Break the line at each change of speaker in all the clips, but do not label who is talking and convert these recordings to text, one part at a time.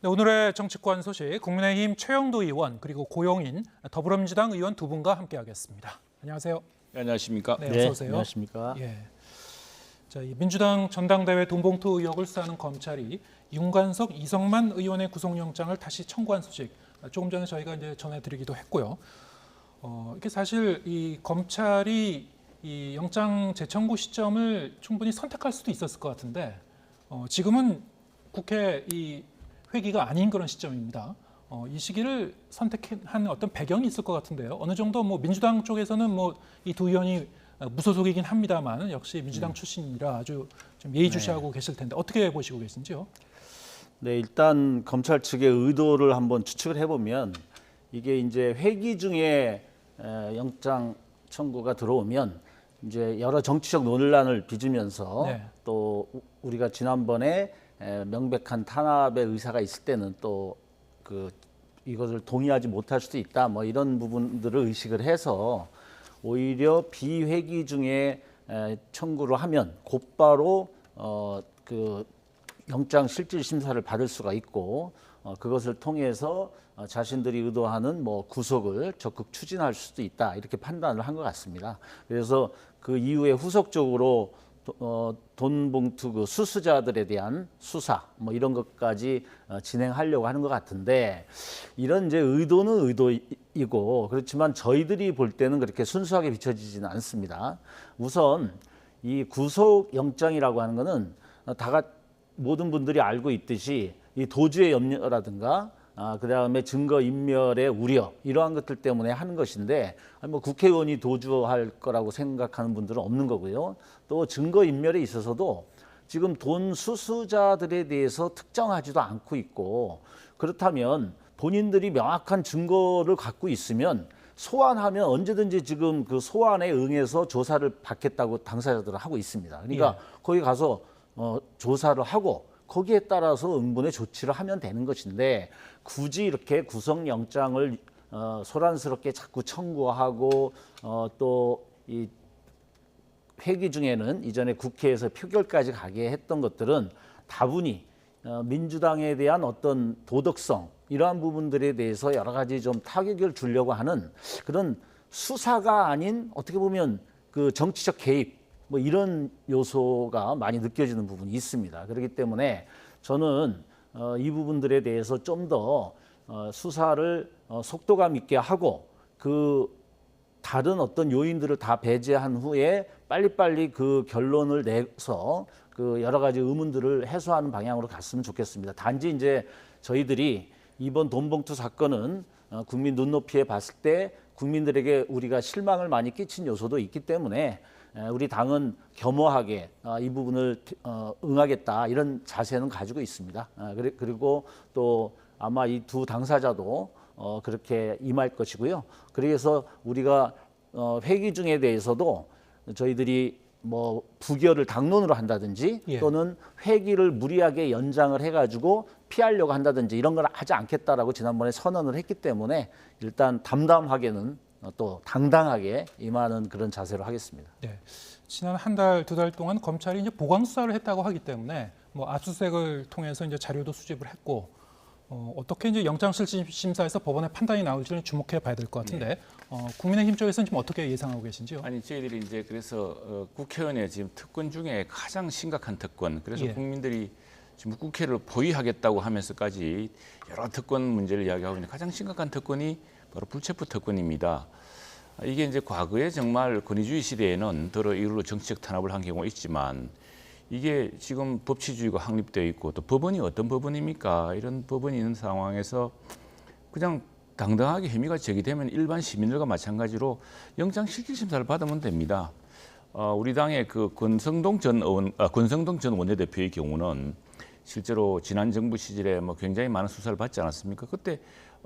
네, 오늘의 정치권 소식 국민의힘 최영도 의원 그리고 고용인 더불어민주당 의원 두 분과 함께하겠습니다. 안녕하세요.
네, 안녕하십니까?
네,
네,
어서 오세요.
안녕하십니까?
예. 자, 이 민주당 전당대회 돈봉투 의혹을 수사하는 검찰이 윤관석, 이성만 의원의 구속영장을 다시 청구한 소식 조금 전에 저희가 이제 전해드리기도 했고요. 이게 사실 이 검찰이 이 영장 재청구 시점을 충분히 선택할 수도 있었을 것 같은데 지금은 국회 이 회기가 아닌 그런 시점입니다. 이 시기를 선택한 어떤 배경이 있을 것 같은데요. 어느 정도 뭐 민주당 쪽에서는 뭐 이 두 의원이 무소속이긴 합니다만 역시 민주당 출신이라 아주 좀 예의주시하고 계실 텐데 어떻게 보시고 계신지요?
네, 일단 검찰 측의 의도를 한번 추측을 해보면 이게 이제 회기 중에 영장 청구가 들어오면 이제 여러 정치적 논란을 빚으면서
네.
또 우리가 지난번에 명백한 탄압의 의사가 있을 때는 또 그 이것을 동의하지 못할 수도 있다 뭐 이런 부분들을 의식을 해서 오히려 비회기 중에 청구를 하면 곧바로 그 영장 실질 심사를 받을 수가 있고 그것을 통해서 자신들이 의도하는 뭐 구속을 적극 추진할 수도 있다 이렇게 판단을 한 것 같습니다. 그래서 그 이후에 후속적으로 돈 봉투 그 수수자들에 대한 수사 뭐 이런 것까지 진행하려고 하는 것 같은데 이런 이제 의도는 의도이고 그렇지만 저희들이 볼 때는 그렇게 순수하게 비춰지지는 않습니다. 우선 이 구속 영장이라고 하는 거는 모든 분들이 알고 있듯이 이 도주의 염려라든가 그다음에 증거 인멸의 우려 이러한 것들 때문에 하는 것인데 뭐 국회의원이 도주할 거라고 생각하는 분들은 없는 거고요. 또 증거 인멸에 있어서도 지금 돈 수수자들에 대해서 특정하지도 않고 있고 그렇다면 본인들이 명확한 증거를 갖고 있으면 소환하면 언제든지 지금 그 소환에 응해서 조사를 받겠다고 당사자들은 하고 있습니다. 그러니까 거기 가서 조사를 하고 거기에 따라서 응분의 조치를 하면 되는 것인데 굳이 이렇게 구속영장을 소란스럽게 자꾸 청구하고 또 이 회기 중에는 이전에 국회에서 표결까지 가게 했던 것들은 다분히 민주당에 대한 어떤 도덕성 이러한 부분들에 대해서 여러 가지 좀 타격을 주려고 하는 그런 수사가 아닌 어떻게 보면 그 정치적 개입 뭐 이런 요소가 많이 느껴지는 부분이 있습니다. 그렇기 때문에 저는 이 부분들에 대해서 좀 더 수사를 속도감 있게 하고 그 다른 어떤 요인들을 다 배제한 후에 빨리빨리 그 결론을 내서 그 여러 가지 의문들을 해소하는 방향으로 갔으면 좋겠습니다. 단지 이제 저희들이 이번 돈봉투 사건은 국민 눈높이에 봤을 때 국민들에게 우리가 실망을 많이 끼친 요소도 있기 때문에 우리 당은 겸허하게 이 부분을 응하겠다 이런 자세는 가지고 있습니다. 그리고 또 아마 이 두 당사자도 그렇게 임할 것이고요. 그래서 우리가 회기 중에 대해서도 저희들이 뭐 부결을 당론으로 한다든지 또는 회기를 무리하게 연장을 해가지고 피하려고 한다든지 이런 걸 하지 않겠다라고 지난번에 선언을 했기 때문에 일단 담담하게는 또 당당하게 임하는 그런 자세로 하겠습니다.
네. 지난 한 달, 두 달 동안 검찰이 이제 보강 수사를 했다고 하기 때문에 뭐 압수수색을 통해서 이제 자료도 수집을 했고 어떻게 이제 영장실질심사에서 법원의 판단이 나올지는 주목해 봐야 될 것 같은데 국민의힘 쪽에서는 지금 어떻게 예상하고 계신지요?
아니 저희들이 이제 그래서 국회의원의 지금 특권 중에 가장 심각한 특권. 그래서 국민들이 지금 국회를 포위하겠다고 하면서까지 여러 특권 문제를 이야기하고 있는데 가장 심각한 특권이 바로 불체포 특권입니다. 이게 이제 과거에 정말 권위주의 시대에는 더러 이후로 정치적 탄압을 한 경우가 있지만 이게 지금 법치주의가 확립되어 있고 또 법원이 어떤 법원입니까? 이런 법원이 있는 상황에서 그냥 당당하게 혐의가 제기되면 일반 시민들과 마찬가지로 영장 실질심사를 받으면 됩니다. 우리 당의 그 권성동 전 원내대표의 경우는 실제로 지난 정부 시절에 뭐 굉장히 많은 수사를 받지 않았습니까? 그때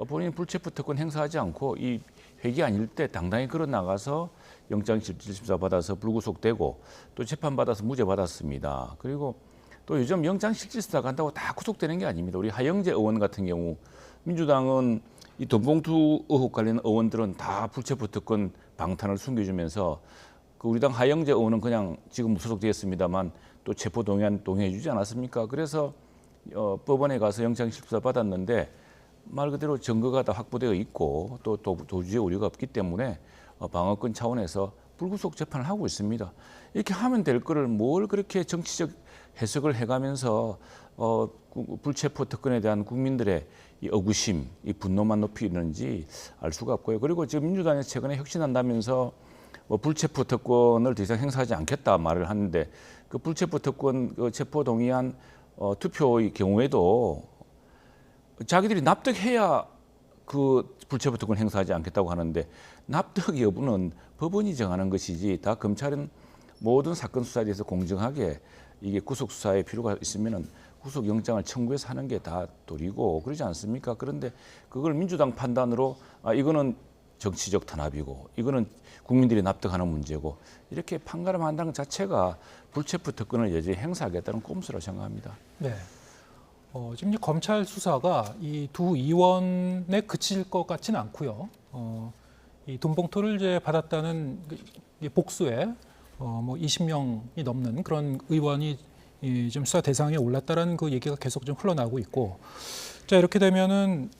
본인 불체포 특권 행사하지 않고 이 회기 아닐 때 당당히 걸어 나가서 영장실질심사 받아서 불구속되고 또 재판받아서 무죄 받았습니다. 그리고 또 요즘 영장실질심사 간다고 다 구속되는 게 아닙니다. 우리 하영재 의원 같은 경우 민주당은 이 돈봉투 의혹 관련 의원들은 다 불체포 특권 방탄을 숨겨주면서 그 우리 당 하영재 의원은 그냥 지금 무소속되었습니다만 또 체포 동의안 동의해 주지 않았습니까? 그래서 법원에 가서 영장실수사 받았는데 말 그대로 증거가 다 확보되어 있고 또 도주의 우려가 없기 때문에 방어권 차원에서 불구속 재판을 하고 있습니다. 이렇게 하면 될 거를 뭘 그렇게 정치적 해석을 해가면서 불체포 특권에 대한 국민들의 이 억울심, 이 분노만 높이는지 알 수가 없고요. 그리고 지금 민주당에서 최근에 혁신한다면서 불체포 특권을 더 이상 행사하지 않겠다 말을 하는데 그 불체포 특권 체포 동의안 투표의 경우에도 자기들이 납득해야 그 불체포 특권 행사하지 않겠다고 하는데 납득 여부는 법원이 정하는 것이지 다 검찰은 모든 사건 수사에 대해서 공정하게 이게 구속 수사에 필요가 있으면은 구속 영장을 청구해서 하는 게 다 도리고 그러지 않습니까? 그런데 그걸 민주당 판단으로 이거는 정치적 탄압이고 이거는 국민들이 납득하는 문제고 이렇게 판가름한다는 것 자체가 불체포 특권을 여전히 행사하겠다는 꼼수라고 생각합니다.
네. 지금 이제 검찰 수사가 이 두 의원에 그칠 것 같지는 않고요. 이 돈봉투를 이제 받았다는 복수에 뭐 20명이 넘는 그런 의원이 좀 수사 대상에 올랐다라는 그 얘기가 계속 좀 흘러나오고 있고, 자 이렇게 되면은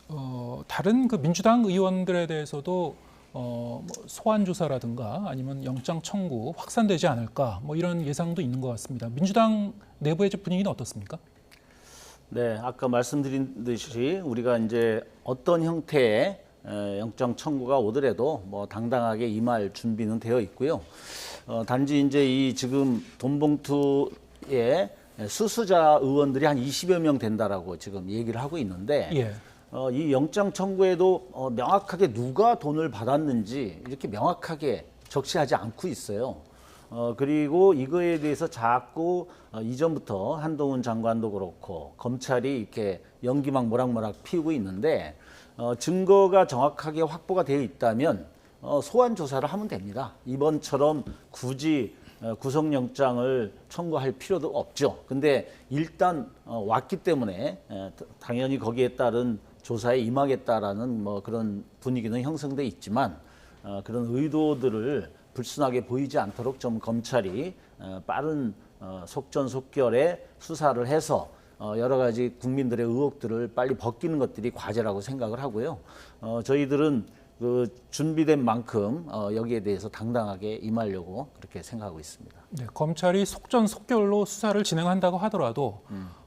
다른 그 민주당 의원들에 대해서도 뭐 소환 조사라든가 아니면 영장 청구 확산되지 않을까 뭐 이런 예상도 있는 것 같습니다. 민주당 내부의 분위기는 어떻습니까?
네, 아까 말씀드린 듯이 우리가 이제 어떤 형태의 영장 청구가 오더라도 뭐 당당하게 임할 준비는 되어 있고요. 단지 이제 이 지금 돈봉투에 수수자 의원들이 한 20여 명 된다라고 지금 얘기를 하고 있는데
예.
이 영장 청구에도 명확하게 누가 돈을 받았는지 이렇게 명확하게 적시하지 않고 있어요. 그리고 이거에 대해서 자꾸 이전부터 한동훈 장관도 그렇고 검찰이 이렇게 연기막 모락모락 피우고 있는데 증거가 정확하게 확보가 되어 있다면 소환 조사를 하면 됩니다. 이번처럼 굳이 구속영장을 청구할 필요도 없죠. 근데 일단 왔기 때문에 당연히 거기에 따른 조사에 임하겠다라는 뭐 그런 분위기는 형성돼 있지만 그런 의도들을 불순하게 보이지 않도록 좀 검찰이 빠른 속전속결에 수사를 해서 여러 가지 국민들의 의혹들을 빨리 벗기는 것들이 과제라고 생각을 하고요. 저희들은 그 준비된 만큼 여기에 대해서 당당하게 임하려고 그렇게 생각하고 있습니다.
네, 검찰이 속전속결로 수사를 진행한다고 하더라도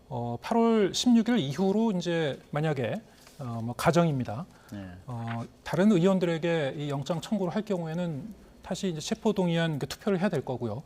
8월 16일 이후로 이제 만약에 뭐 가정입니다.
네.
다른 의원들에게 이 영장 청구를 할 경우에는 다시 이제 체포동의안 투표를 해야 될 거고요.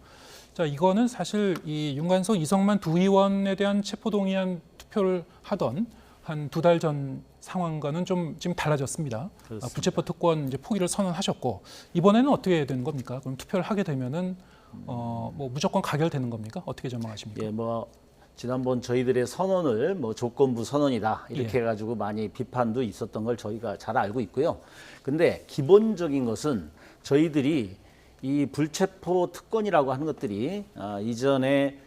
자, 이거는 사실 이 윤관석, 이성만 두 의원에 대한 체포동의안 투표를 하던 한 2달 전 상황과는 좀 지금 달라졌습니다. 불체포 특권 이제 포기를 선언하셨고 이번에는 어떻게 되는 겁니까? 그럼 투표를 하게 되면은 뭐 무조건 가결되는 겁니까? 어떻게 전망하십니까?
예, 뭐 지난번 저희들의 선언을 뭐 조건부 선언이다 이렇게 해가지고 많이 비판도 있었던 걸 저희가 잘 알고 있고요. 근데 기본적인 것은 저희들이 이 불체포 특권이라고 하는 것들이 이전에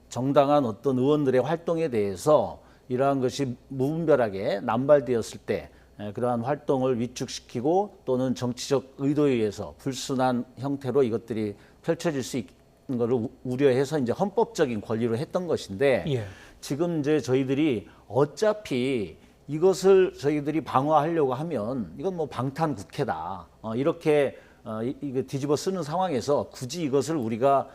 정당한 어떤 의원들의 활동에 대해서 이러한 것이 무분별하게 남발되었을 때 그러한 활동을 위축시키고 또는 정치적 의도에 의해서 불순한 형태로 이것들이 펼쳐질 수 있는 것을 우려해서 이제 헌법적인 권리로 했던 것인데 지금 이제 저희들이 어차피 이것을 저희들이 방어하려고 하면 이건 뭐 방탄국회다 이렇게 이거 뒤집어 쓰는 상황에서 굳이 이것을 우리가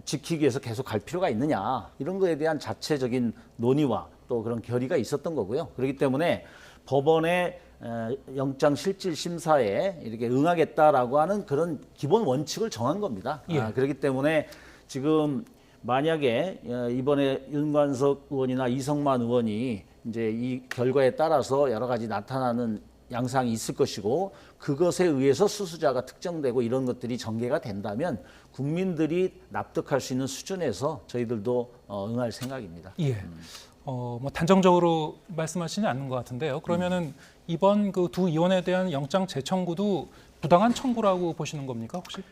지키기 위해서 계속 갈 필요가 있느냐 이런 거에 대한 자체적인 논의와 또 그런 결의가 있었던 거고요. 그렇기 때문에 법원의 영장 실질 심사에 이렇게 응하겠다라고 하는 그런 기본 원칙을 정한 겁니다. 그렇기 때문에 지금 만약에 이번에 윤관석 의원이나 이성만 의원이 이제 이 결과에 따라서 여러 가지 나타나는 양상이 있을 것이고 그것에 의해서 수수자가 특정되고 이런 것들이 전개가 된다면 국민들이 납득할 수 있는 수준에서 저희들도 응할 생각입니다.
뭐 단정적으로 말씀하시는 않는 것 같은데요. 그러면은 이번 그 두 의원에 대한 영장 재청구도 부당한 청구라고 보시는 겁니까 혹시?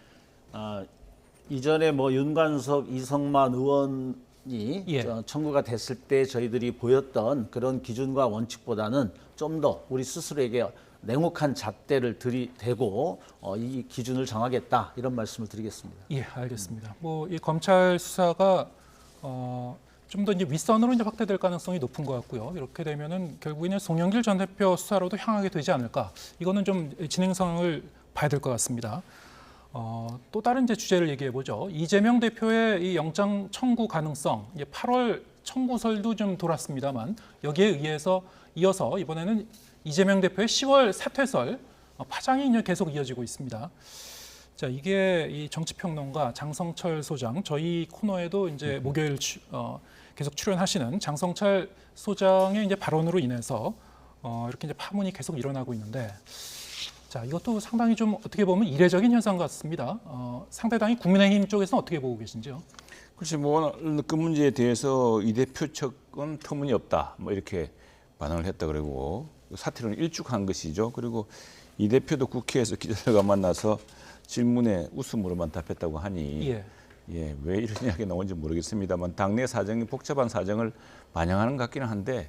이전에 뭐 윤관석, 이성만 의원이 청구가 됐을 때 저희들이 보였던 그런 기준과 원칙보다는 좀 더 우리 스스로에게 냉혹한 잣대를 들이대고 이 기준을 정하겠다 이런 말씀을 드리겠습니다.
예, 알겠습니다. 뭐 이 검찰 수사가 좀 더 이제 윗선으로 이제 확대될 가능성이 높은 것 같고요. 이렇게 되면은 결국에는 송영길 전 대표 수사로도 향하게 되지 않을까. 이거는 좀 진행상을 봐야 될 것 같습니다. 또 다른 이제 주제를 얘기해 보죠. 이재명 대표의 이 영장 청구 가능성, 이제 8월 청구설도 좀 돌았습니다만 여기에 이어서 이번에는 이재명 대표의 10월 사퇴설 파장이 이제 계속 이어지고 있습니다. 자, 이게 이 정치평론가 장성철 소장, 저희 코너에도 이제 목요일 계속 출연하시는 장성철 소장의 이제 발언으로 인해서 이렇게 이제 파문이 계속 일어나고 있는데, 자, 이것도 상당히 좀 어떻게 보면 이례적인 현상 같습니다. 상대당이 국민의힘 쪽에서는 어떻게 보고 계신지요?
글쎄 그 문제에 대해서 이 대표 측은 터무니없다 뭐 이렇게 반응을 했다 그러고 사퇴는 일축한 것이죠. 그리고 이 대표도 국회에서 기자들과 만나서 질문에 웃음으로만 답했다고 하니 왜 이런 이야기가 나온지 모르겠습니다만 당내 사정이 복잡한 사정을 반영하는 것 같기는 한데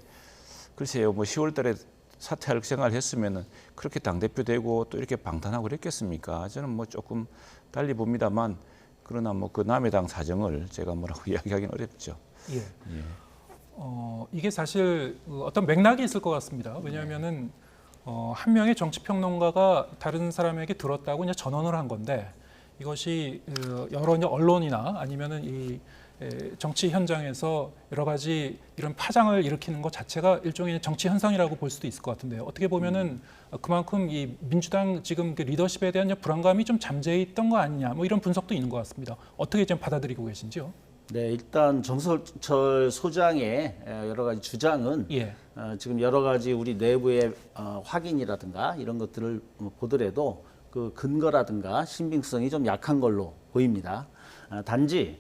글쎄요, 뭐 10월 달에 사퇴할 생각을 했으면은 그렇게 당대표 되고 또 이렇게 방탄하고 그랬겠습니까? 저는 뭐 조금 달리 봅니다만 그러나 뭐 그 남의 당 사정을 제가 뭐라고 이야기하기는 어렵죠.
예. 이게 사실 어떤 맥락이 있을 것 같습니다. 왜냐하면은 한 명의 정치평론가가 다른 사람에게 들었다고 이제 전언을 한 건데 이것이 여러 이제 언론이나 아니면은 이 정치 현장에서 여러 가지 이런 파장을 일으키는 것 자체가 일종의 정치 현상이라고 볼 수도 있을 것 같은데요. 어떻게 보면은 그만큼 이 민주당 지금 그 리더십에 대한 불안감이 좀 잠재해 있던 거 아니냐, 뭐 이런 분석도 있는 것 같습니다. 어떻게 좀 받아들이고 계신지요?
네, 일단 정성철 소장의 여러 가지 주장은 지금 여러 가지 우리 내부의 확인이라든가 이런 것들을 보더라도 그 근거라든가 신빙성이 좀 약한 걸로 보입니다. 단지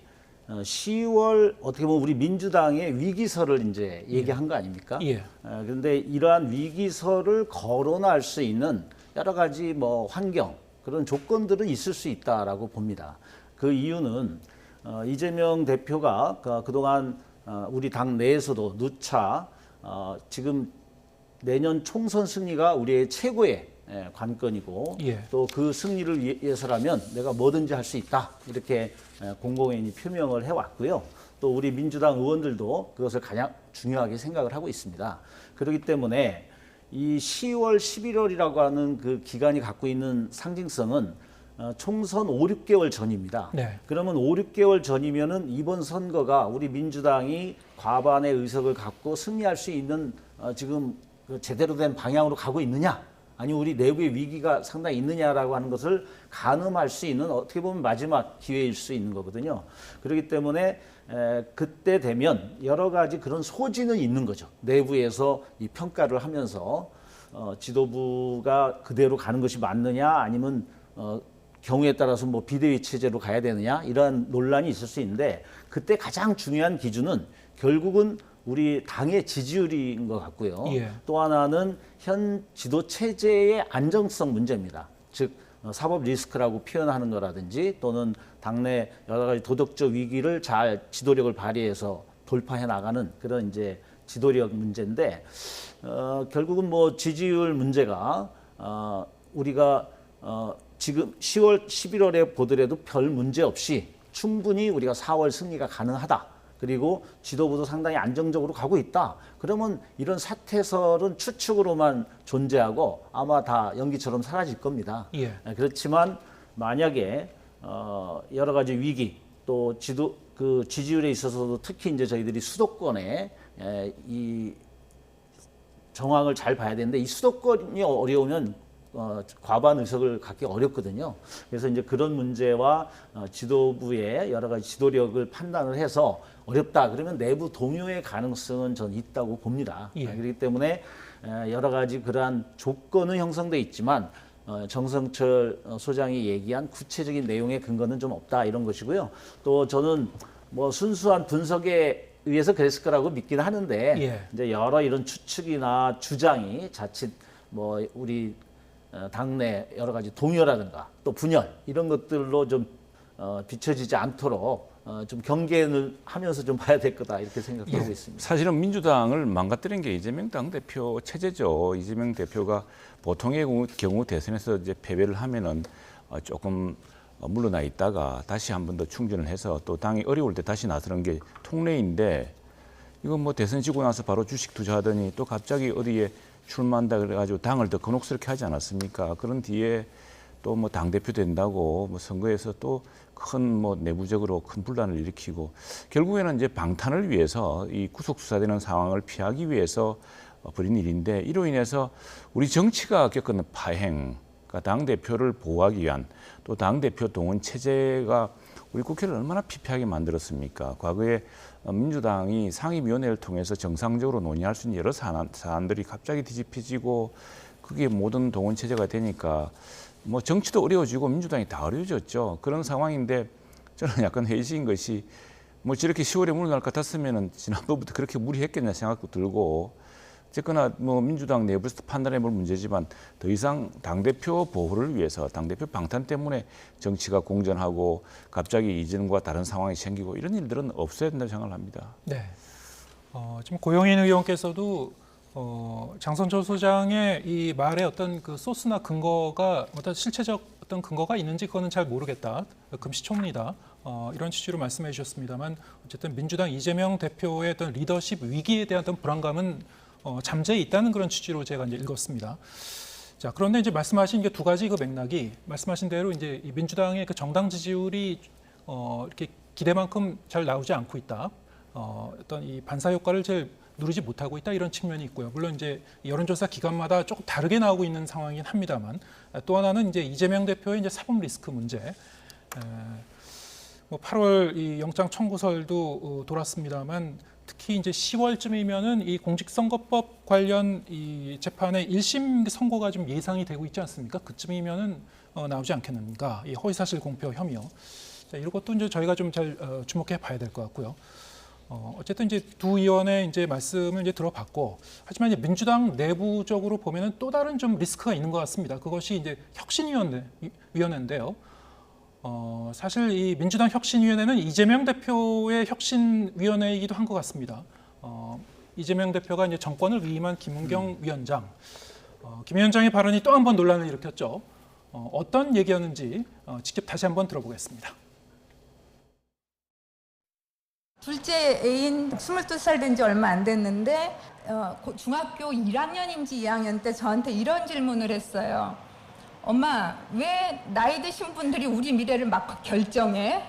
10월 어떻게 보면 우리 민주당의 위기설을 이제 얘기한 거 아닙니까? 그런데 이러한 위기설을 거론할 수 있는 여러 가지 뭐 환경 그런 조건들은 있을 수 있다라고 봅니다. 그 이유는 이재명 대표가 그동안 우리 당 내에서도 누차 지금 내년 총선 승리가 우리의 최고의 관건이고 또 그 승리를 위해서라면 내가 뭐든지 할 수 있다 이렇게 공공연히 표명을 해왔고요. 또 우리 민주당 의원들도 그것을 가장 중요하게 생각을 하고 있습니다. 그렇기 때문에 이 10월, 11월이라고 하는 그 기간이 갖고 있는 상징성은 총선 5, 6개월 전입니다. 그러면 5, 6개월 전이면은 이번 선거가 우리 민주당이 과반의 의석을 갖고 승리할 수 있는 지금 그 제대로 된 방향으로 가고 있느냐, 아니 우리 내부의 위기가 상당히 있느냐라고 하는 것을 가늠할 수 있는 어떻게 보면 마지막 기회일 수 있는 거거든요. 그렇기 때문에 그때 되면 여러 가지 그런 소지는 있는 거죠. 내부에서 이 평가를 하면서 지도부가 그대로 가는 것이 맞느냐, 아니면 경우에 따라서 뭐 비대위 체제로 가야 되느냐 이러한 논란이 있을 수 있는데 그때 가장 중요한 기준은 결국은 우리 당의 지지율인 것 같고요. 또 하나는 현 지도 체제의 안정성 문제입니다. 즉 사법 리스크라고 표현하는 거라든지 또는 당내 여러 가지 도덕적 위기를 잘 지도력을 발휘해서 돌파해 나가는 그런 이제 지도력 문제인데 결국은 뭐 지지율 문제가 우리가 지금 10월, 11월에 보더라도 별 문제 없이 충분히 우리가 4월 승리가 가능하다. 그리고 지도부도 상당히 안정적으로 가고 있다. 그러면 이런 사퇴설은 추측으로만 존재하고 아마 다 연기처럼 사라질 겁니다. 그렇지만 만약에 여러 가지 위기 또 지지율에 있어서도 특히 이제 저희들이 수도권에 이 정황을 잘 봐야 되는데 이 수도권이 어려우면 과반 의석을 갖기 어렵거든요. 그래서 이제 그런 문제와 지도부의 여러 가지 지도력을 판단을 해서 어렵다 그러면 내부 동요의 가능성은 전 있다고 봅니다. 그렇기 때문에 여러 가지 그러한 조건은 형성돼 있지만 정성철 소장이 얘기한 구체적인 내용의 근거는 좀 없다 이런 것이고요. 또 저는 뭐 순수한 분석에 의해서 그랬을 거라고 믿긴 하는데 이제 여러 이런 추측이나 주장이 자칫 뭐 우리 당내 여러 가지 동요라든가 또 분열 이런 것들로 좀 비춰지지 않도록 좀 경계를 하면서 좀 봐야 될 거다 이렇게 생각하고 있습니다.
사실은 민주당을 망가뜨린 게 이재명 당대표 체제죠. 이재명 대표가 보통의 경우 대선에서 이제 패배를 하면은 조금 물러나 있다가 다시 한 번 더 충전을 해서 또 당이 어려울 때 다시 나서는 게 통례인데 이건 뭐 대선 지고 나서 바로 주식 투자하더니 또 갑자기 어디에 출마한다 그래가지고 당을 더 곤혹스럽게 하지 않았습니까? 그런 뒤에 또 뭐 당대표 된다고 뭐 선거에서 또 큰 뭐 내부적으로 큰 분란을 일으키고 결국에는 이제 방탄을 위해서 이 구속 수사되는 상황을 피하기 위해서 벌인 일인데 이로 인해서 우리 정치가 겪는 파행, 그러니까 당대표를 보호하기 위한 또 당대표 동원 체제가 우리 국회를 얼마나 피폐하게 만들었습니까? 과거에 민주당이 상임위원회를 통해서 정상적으로 논의할 수 있는 여러 사안들이 갑자기 뒤집혀지고 그게 모든 동원 체제가 되니까 뭐 정치도 어려워지고 민주당이 다 어려워졌죠. 그런 상황인데 저는 약간 회의적인 것이 뭐 저렇게 10월에 물러날 것 같았으면은 지난번부터 그렇게 무리했겠냐 생각도 들고 어쨌거나 뭐 민주당 내부에서 판단해 볼 문제지만 더 이상 당대표 보호를 위해서 당대표 방탄 때문에 정치가 공전하고 갑자기 이전과 다른 상황이 생기고 이런 일들은 없어야 된다고 생각을 합니다.
네. 지금 고영인 의원께서도 장선철 소장의 이 말에 어떤 그 소스나 근거가 어떤 실체적 어떤 근거가 있는지 그거는 잘 모르겠다. 금시초문이다. 이런 취지로 말씀해 주셨습니다만 어쨌든 민주당 이재명 대표의 어떤 리더십 위기에 대한 어떤 불안감은 잠재해 있다는 그런 취지로 제가 이제 읽었습니다. 자, 그런데 이제 말씀하신 게 두 가지 그 맥락이 말씀하신 대로 이제 이 민주당의 그 정당 지지율이 이렇게 기대만큼 잘 나오지 않고 있다. 어떤 이 반사 효과를 제일 누리지 못하고 있다 이런 측면이 있고요. 물론 이제 여론조사 기관마다 조금 다르게 나오고 있는 상황이긴 합니다만 또 하나는 이제 이재명 대표의 이제 사법 리스크 문제. 뭐 8월 이 영장 청구설도 돌았습니다만 특히 이제 10월쯤이면은 이 공직선거법 관련 이 재판의 1심 선고가 좀 예상이 되고 있지 않습니까? 그쯤이면은 나오지 않겠는가? 이 허위사실 공표 혐의요. 자, 이런 것도 이제 저희가 좀 잘 주목해 봐야 될 것 같고요. 어쨌든 이제 두 의원의 이제 말씀을 이제 들어봤고, 하지만 이제 민주당 내부적으로 보면은 또 다른 좀 리스크가 있는 것 같습니다. 그것이 이제 혁신위원회인데요. 사실 이 민주당 혁신위원회는 이재명 대표의 혁신위원회이기도 한 것 같습니다. 이재명 대표가 이제 정권을 위임한 김은경 위원장, 김 위원장의 발언이 또 한 번 논란을 일으켰죠. 어떤 얘기였는지 직접 다시 한번 들어보겠습니다.
둘째 애인 22살 된 지 얼마 안 됐는데 중학교 1학년인지 2학년 때 저한테 이런 질문을 했어요. 엄마, 왜 나이 드신 분들이 우리 미래를 막 결정해?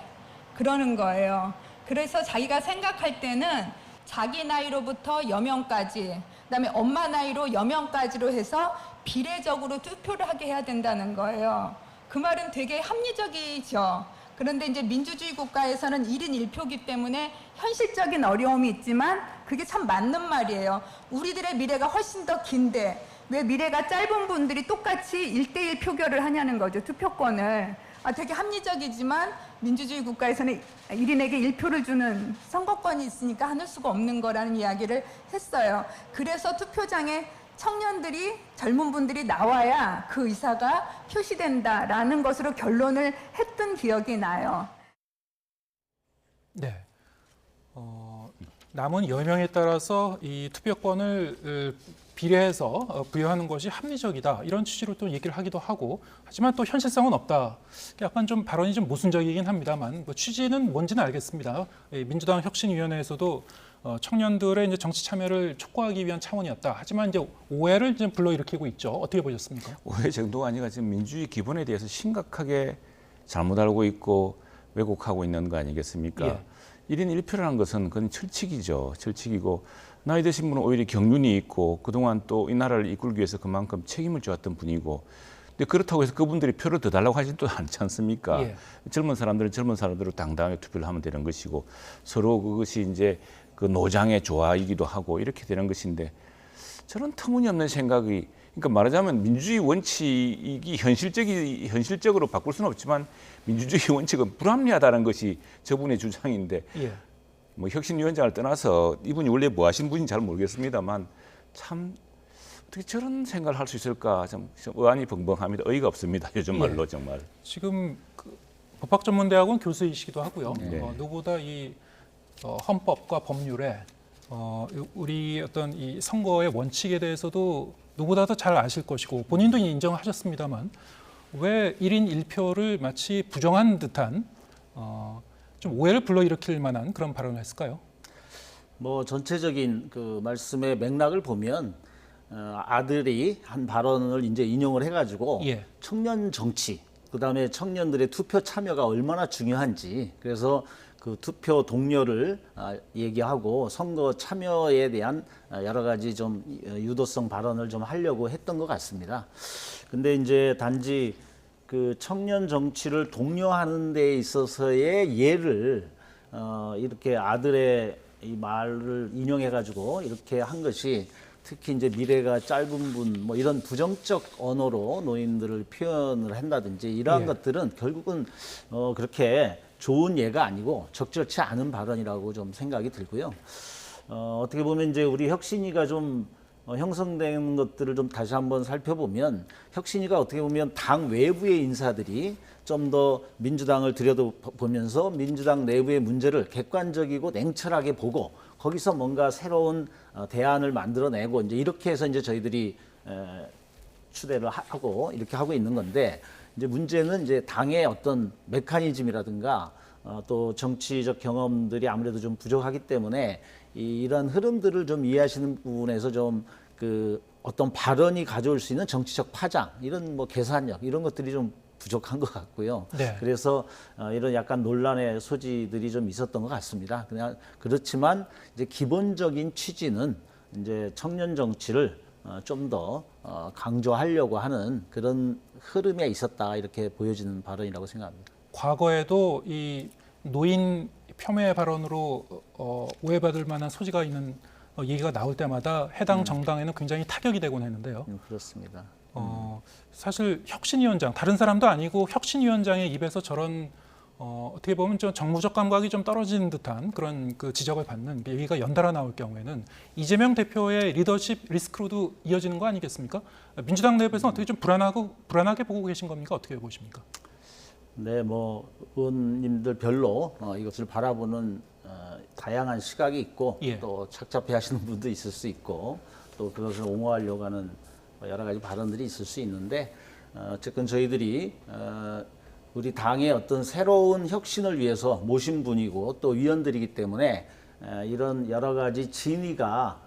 그러는 거예요. 그래서 자기가 생각할 때는 자기 나이로부터 여명까지, 그다음에 엄마 나이로 여명까지로 해서 비례적으로 투표를 하게 해야 된다는 거예요. 그 말은 되게 합리적이죠. 그런데 이제 민주주의 국가에서는 1인 1표기 때문에 현실적인 어려움이 있지만 그게 참 맞는 말이에요. 우리들의 미래가 훨씬 더 긴데 왜 미래가 짧은 분들이 똑같이 1대1 표결을 하냐는 거죠. 투표권을. 되게 합리적이지만 민주주의 국가에서는 1인에게 1표를 주는 선거권이 있으니까 하늘 수가 없는 거라는 이야기를 했어요. 그래서 투표장에 청년들이, 젊은 분들이 나와야 그 의사가 표시된다라는 것으로 결론을 했던 기억이 나요.
네. 남은 여명에 따라서 이 투표권을 비례해서 부여하는 것이 합리적이다 이런 취지로 또 얘기를 하기도 하고 하지만 또 현실성은 없다. 약간 좀 발언이 좀 모순적이긴 합니다만 뭐 취지는 뭔지는 알겠습니다. 민주당 혁신위원회에서도 청년들의 이제 정치 참여를 촉구하기 위한 차원이었다. 하지만 이제 오해를 이제 불러일으키고 있죠. 어떻게 보셨습니까?
오해 정도가 아니라 지금 민주주의 기본에 대해서 심각하게 잘못 알고 있고 왜곡하고 있는 거 아니겠습니까?
예.
1인 1표라는 것은 그건 철칙이죠. 철칙이고 나이 드신 분은 오히려 경륜이 있고 그동안 또 이 나라를 이끌기 위해서 그만큼 책임을 져왔던 분이고 근데 그렇다고 해서 그분들이 표를 더 달라고 하지도 않지 않습니까?
예.
젊은 사람들은 젊은 사람대로 당당하게 투표를 하면 되는 것이고 서로 그것이 이제 그 노장의 조화이기도 하고 이렇게 되는 것인데 저는 터무니없는 생각이 그러니까 말하자면 민주주의 원칙이 현실적으로 바꿀 수는 없지만 민주주의 원칙은 불합리하다는 것이 저분의 주장인데
예.
뭐 혁신위원장을 떠나서 이분이 원래 뭐 하신 분인지 잘 모르겠습니다만 참 어떻게 저런 생각을 할 수 있을까 좀 의안이 벙벙합니다. 어이가 없습니다. 요즘 말로 정말.
지금 그 법학전문대학원 교수이시기도 하고요.
네.
누구보다 이 헌법과 법률에 우리 어떤 이 선거의 원칙에 대해서도 누구보다도 잘 아실 것이고 본인도 인정하셨습니다만 왜 1인 1표를 마치 부정한 듯한 좀 오해를 불러일으킬 만한 그런 발언을 했을까요?
뭐 전체적인 그 말씀의 맥락을 보면 아들이 한 발언을 이제 인용을 해가지고
예.
청년 정치, 그다음에 청년들의 투표 참여가 얼마나 중요한지, 그래서 그 투표 동료를 얘기하고 선거 참여에 대한 여러 가지 좀 유도성 발언을 좀 하려고 했던 것 같습니다. 근데 이제 단지 그 청년 정치를 독려하는 데 있어서의 예를 이렇게 아들의 이 말을 인용해 가지고 이렇게 한 것이, 특히 이제 미래가 짧은 분 뭐 이런 부정적 언어로 노인들을 표현을 한다든지 이러한
예.
것들은 결국은 그렇게 좋은 예가 아니고 적절치 않은 발언이라고 좀 생각이 들고요. 어떻게 보면 이제 우리 혁신위가 좀 형성된 것들을 좀 다시 한번 살펴보면, 혁신위가 어떻게 보면 당 외부의 인사들이 좀 더 민주당을 들여다보면서 민주당 내부의 문제를 객관적이고 냉철하게 보고 거기서 뭔가 새로운 대안을 만들어내고, 이제 이렇게 해서 이제 저희들이 추대를 하고 이렇게 하고 있는 건데, 이제 문제는 이제 당의 어떤 메커니즘이라든가 또 정치적 경험들이 아무래도 좀 부족하기 때문에 이런 흐름들을 좀 이해하시는 부분에서 좀 그 어떤 발언이 가져올 수 있는 정치적 파장, 이런 뭐 계산력, 이런 것들이 좀 부족한 것 같고요.
네.
그래서 이런 약간 논란의 소지들이 좀 있었던 것 같습니다. 그냥 그렇지만 이제 기본적인 취지는 이제 청년 정치를 좀 더 강조하려고 하는 그런 흐름에 있었다, 이렇게 보여지는 발언이라고 생각합니다.
과거에도 이 노인 폄훼 발언으로 오해받을 만한 소지가 있는 얘기가 나올 때마다 해당 정당에는 굉장히 타격이 되곤 했는데요.
그렇습니다.
사실 혁신위원장, 다른 사람도 아니고 혁신위원장의 입에서 저런 어떻게 보면 좀 정무적 감각이 좀 떨어지는 듯한 그런 그 지적을 받는 얘기가 연달아 나올 경우에는 이재명 대표의 리더십 리스크로도 이어지는 거 아니겠습니까? 민주당 내부에서는 어떻게 좀 불안하게 보고 계신 겁니까? 어떻게 보십니까?
네, 뭐 의원님들 별로 이것을 바라보는 다양한 시각이 있고,
예.
또 착잡해하시는 분도 있을 수 있고, 또 그것을 옹호하려고 하는 여러 가지 발언들이 있을 수 있는데, 어쨌든 저희들이 우리 당의 어떤 새로운 혁신을 위해서 모신 분이고 또 위원들이기 때문에 이런 여러 가지 진위가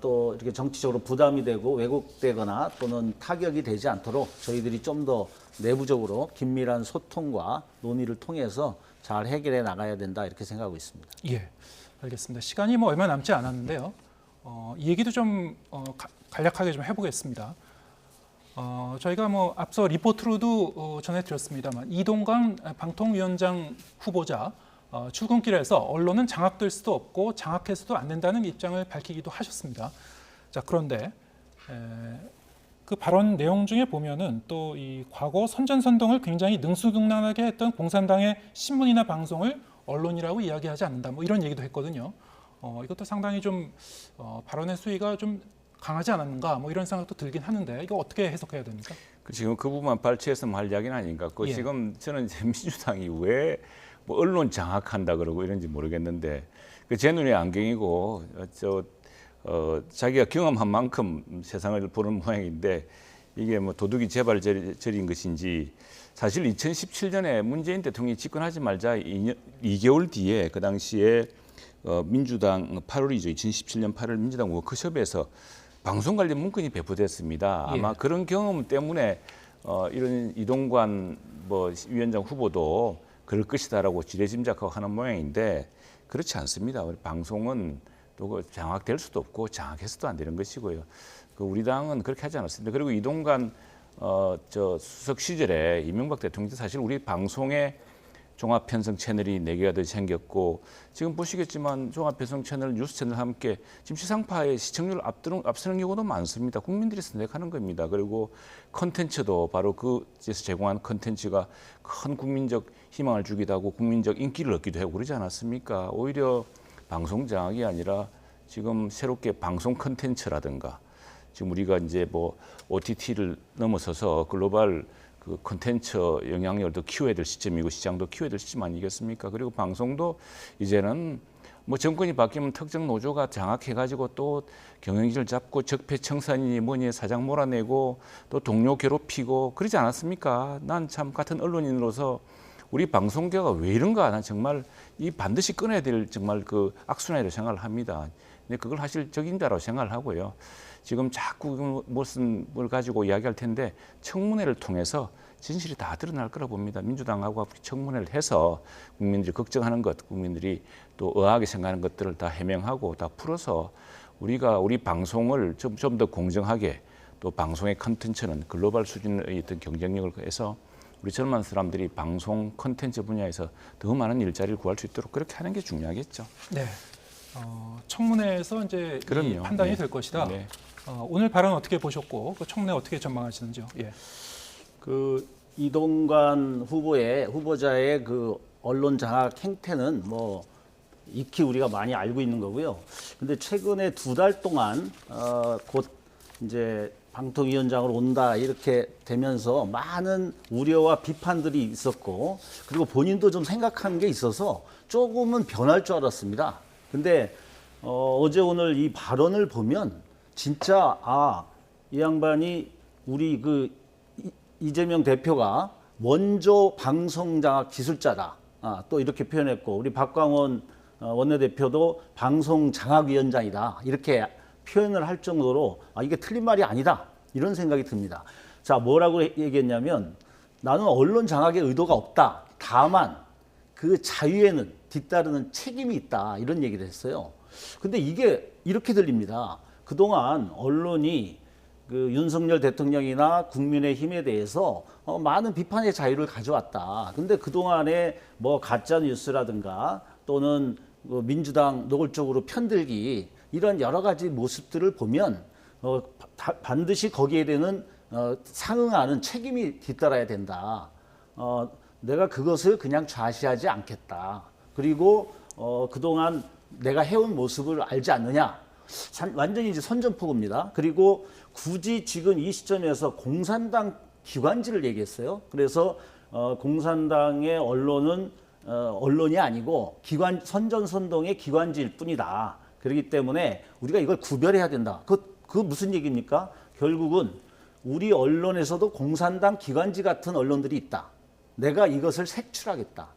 또 이렇게 정치적으로 부담이 되고 왜곡되거나 또는 타격이 되지 않도록 저희들이 좀 더 내부적으로 긴밀한 소통과 논의를 통해서 잘 해결해 나가야 된다, 이렇게 생각하고 있습니다.
예, 알겠습니다. 시간이 뭐 얼마 남지 않았는데요. 이 얘기도 좀 간략하게 좀 해보겠습니다. 저희가 뭐 앞서 리포트로도 전해드렸습니다만 이동관 방통위원장 후보자 출근길에서 언론은 장악될 수도 없고 장악해서도 안 된다는 입장을 밝히기도 하셨습니다. 자, 그런데 그 발언 내용 중에 보면은 또 이 과거 선전선동을 굉장히 능수능란하게 했던 공산당의 신문이나 방송을 언론이라고 이야기하지 않는다, 뭐 이런 얘기도 했거든요. 이것도 상당히 좀 발언의 수위가 좀 강하지 않았는가, 뭐 이런 생각도 들긴 하는데 이거 어떻게 해석해야 됩니까?
지금 그 부분만 발췌해서 할 이야기는 아닌 것 같고,
예.
지금 저는 이제 민주당이 왜 뭐 언론 장악한다 그러고 이런지 모르겠는데, 제 눈에 안경이고 자기가 경험한 만큼 세상을 보는 모양인데, 이게 뭐 도둑이 제발저린 것인지, 사실 2017년에 문재인 대통령이 집권하지 말자 2개월 뒤에 그 당시에 민주당 8월이죠. 2017년 8월 민주당 워크숍에서 방송 관련 문건이 배포됐습니다. 아마
예.
그런 경험 때문에 이런 이동관 뭐 위원장 후보도 그럴 것이다라고 지레짐작하고 하는 모양인데, 그렇지 않습니다. 우리 방송은 또 장악될 수도 없고 장악해서도 안 되는 것이고요. 우리 당은 그렇게 하지 않았습니다. 그리고 이동관 저 수석 시절에 이명박 대통령도 사실 우리 방송에 종합편성 채널이 4개가 더 생겼고, 지금 보시겠지만 종합편성 채널, 뉴스 채널 함께 지금 지상파의 시청률을 앞서는 경우도 많습니다. 국민들이 선택하는 겁니다. 그리고 컨텐츠도 바로 그에서 제공한 컨텐츠가 큰 국민적 희망을 주기도 하고 국민적 인기를 얻기도 하고 그러지 않았습니까? 오히려 방송 장악이 아니라 지금 새롭게 방송 컨텐츠라든가, 지금 우리가 이제 뭐 OTT를 넘어서서 글로벌 그 콘텐츠 영향력을 더 키워야 될 시점이고 시장도 키워야 될 시점 아니겠습니까? 그리고 방송도 이제는 뭐 정권이 바뀌면 특정 노조가 장악해가지고 또 경영진을 잡고 적폐청산이니 뭐니 사장 몰아내고 또 동료 괴롭히고 그러지 않았습니까? 난 참 같은 언론인으로서 우리 방송계가 왜 이런가 난 정말 이 반드시 꺼내야 될 정말 그 악순환이라고 생각을 합니다. 근데 그걸 사실 적임자라고 생각을 하고요. 지금 자꾸 그 모습을 가지고 이야기할 텐데 청문회를 통해서 진실이 다 드러날 거라 봅니다. 민주당하고 청문회를 해서 국민들이 걱정하는 것, 국민들이 또 의아하게 생각하는 것들을 다 해명하고 다 풀어서 우리가 우리 방송을 좀 더 공정하게 또 방송의 컨텐츠는 글로벌 수준의 어떤 경쟁력을 해서 우리 젊은 사람들이 방송 컨텐츠 분야에서 더 많은 일자리를 구할 수 있도록 그렇게 하는 게 중요하겠죠.
네. 청문회에서 이제 이
그럼요.
판단이
네.
될 것이다.
네.
오늘 발언 어떻게 보셨고 그 청문회 어떻게 전망하시는지요? 예.
그 이동관 후보자의 그 언론 장악 행태는 뭐 익히 우리가 많이 알고 있는 거고요. 근데 최근에 2달 동안 곧 이제 방통위원장으로 온다 이렇게 되면서 많은 우려와 비판들이 있었고, 그리고 본인도 좀 생각한 게 있어서 조금은 변할 줄 알았습니다. 근데 어제 오늘 이 발언을 보면 진짜 이 양반이 우리 그 이재명 대표가 원조 방송장악 기술자다. 또 이렇게 표현했고, 우리 박광원 원내대표도 방송장악위원장이다. 이렇게 표현을 할 정도로 이게 틀린 말이 아니다. 이런 생각이 듭니다. 자, 뭐라고 얘기했냐면 나는 언론 장악의 의도가 없다. 다만 그 자유에는 뒤따르는 책임이 있다. 이런 얘기를 했어요. 근데 이게 이렇게 들립니다. 그동안 언론이 그 윤석열 대통령이나 국민의힘에 대해서 많은 비판의 자유를 가져왔다. 근데 그동안에 뭐 가짜 뉴스라든가 또는 민주당 노골적으로 편들기 이런 여러 가지 모습들을 보면 반드시 거기에 대한 상응하는 책임이 뒤따라야 된다. 내가 그것을 그냥 좌시하지 않겠다. 그리고 그동안 내가 해온 모습을 알지 않느냐. 완전히 이제 선전포고입니다. 그리고 굳이 지금 이 시점에서 공산당 기관지를 얘기했어요. 그래서 공산당의 언론은 언론이 아니고 선전선동의 기관지일 뿐이다. 그렇기 때문에 우리가 이걸 구별해야 된다. 그 무슨 얘기입니까? 결국은 우리 언론에서도 공산당 기관지 같은 언론들이 있다. 내가 이것을 색출하겠다.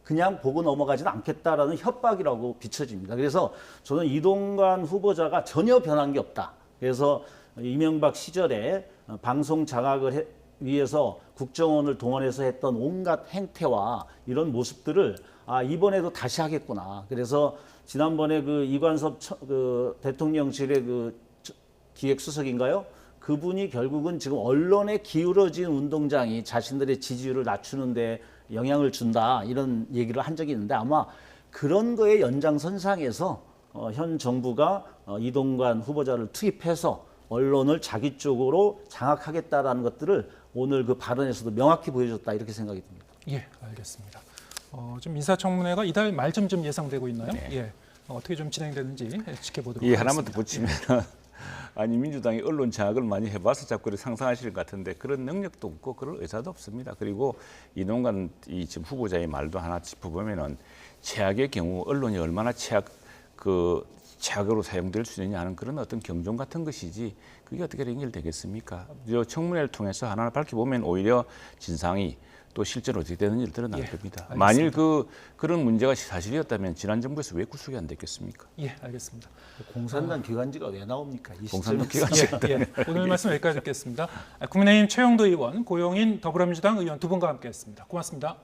그냥 보고 넘어가지는 않겠다라는 협박이라고 비춰집니다. 그래서 저는 이동관 후보자가 전혀 변한 게 없다. 그래서 이명박 시절에 방송 장악을 위해서 국정원을 동원해서 했던 온갖 행태와 이런 모습들을 이번에도 다시 하겠구나. 그래서 지난번에 그 이관섭 그 대통령실의 그 기획수석인가요? 그분이 결국은 지금 언론에 기울어진 운동장이 자신들의 지지율을 낮추는데 영향을 준다 이런 얘기를 한 적이 있는데, 아마 그런 거의 연장선상에서 현 정부가 이동관 후보자를 투입해서 언론을 자기 쪽으로 장악하겠다라는 것들을 오늘 그 발언에서도 명확히 보여줬다 이렇게 생각이 듭니다.
예, 알겠습니다. 지금 인사청문회가 이달 말쯤 좀 예상되고 있나요?
네.
예, 어떻게 좀 진행되는지 지켜보도록
이
하겠습니다.
하나만 더 붙이면 아니 민주당이 언론 장악을 많이 해봐서 자꾸 상상하실 것 같은데 그런 능력도 없고 그럴 의사도 없습니다. 그리고 이동관 지금 후보자의 말도 하나 짚어보면은 최악의 경우 언론이 얼마나 최악으로 사용될 수 있느냐 하는 그런 어떤 경종 같은 것이지 그게 어떻게 연결되겠습니까? 청문회를 통해서 하나 밝혀보면 오히려 진상이 또 실제로 어떻게 되는지를 드러날 겁니다.
알겠습니다.
만일 그런 문제가 사실이었다면 지난 정부에서 왜 구속이 안 됐겠습니까?
예, 알겠습니다.
공산당 기관지가 왜 나옵니까? 이
공산당
시점에서.
기관지.
오늘 말씀 여기까지 듣겠습니다. 국민의힘 최영도 의원, 고용인 더불어민주당 의원 두 분과 함께했습니다. 고맙습니다.